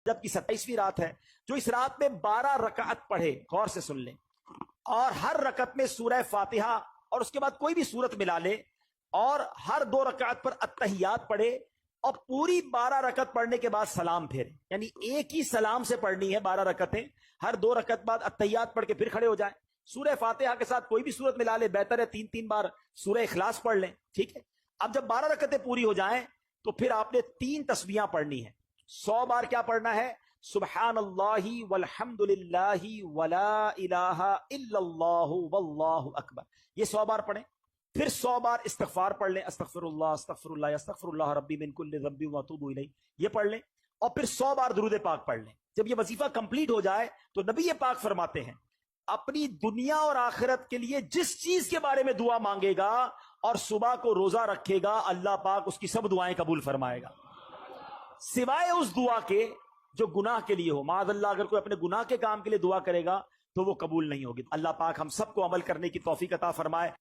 جب کی 27ویں رات ہے، جو اس رات میں 12 رکعت پڑھے، غور سے سن لیں، اور ہر رکعت میں سورہ فاتحہ اور اس کے بعد کوئی بھی سورت ملا لے، اور ہر 2 رکعت پر التحیات پڑھے، اور پوری 12 رکعت پڑھنے کے بعد سلام پھیرے، یعنی ایک ہی سلام سے پڑھنی ہے 12 رکعتیں، ہر 2 رکعت بعد التحیات پڑھ کے پھر کھڑے ہو جائیں، سورہ فاتحہ کے ساتھ کوئی بھی سورت ملا لے، بہتر ہے 3 بار سورہ اخلاص پڑھ لیں، ٹھیک ہے۔ اب جب 12 رکعتیں پوری ہو جائیں تو پھر آپ نے 3 تسبیحاں پڑھنی ہے، 100 بار کیا پڑھنا ہے؟ سبحان اللہ والحمد للہ ولا الہ الا اللہ واللہ اکبر، یہ 100 بار پڑھیں۔ پھر 100 بار استغفار پڑھ لیں، استغفر اللہ استغفر اللہ ربی من کل ذنب واتوب الیہ، یہ پڑھ لیں، اور پھر 100 بار درود پاک پڑھ لیں۔ جب یہ وظیفہ کمپلیٹ ہو جائے تو نبی پاک فرماتے ہیں، اپنی دنیا اور آخرت کے لیے جس چیز کے بارے میں دعا مانگے گا اور صبح کو روزہ رکھے گا، اللہ پاک اس کی سب دعائیں قبول فرمائے گا، سوائے اس دعا کے جو گناہ کے لیے ہو۔ معاذ اللہ اگر کوئی اپنے گناہ کے کام کے لیے دعا کرے گا تو وہ قبول نہیں ہوگی۔ اللہ پاک ہم سب کو عمل کرنے کی توفیق عطا فرمائے۔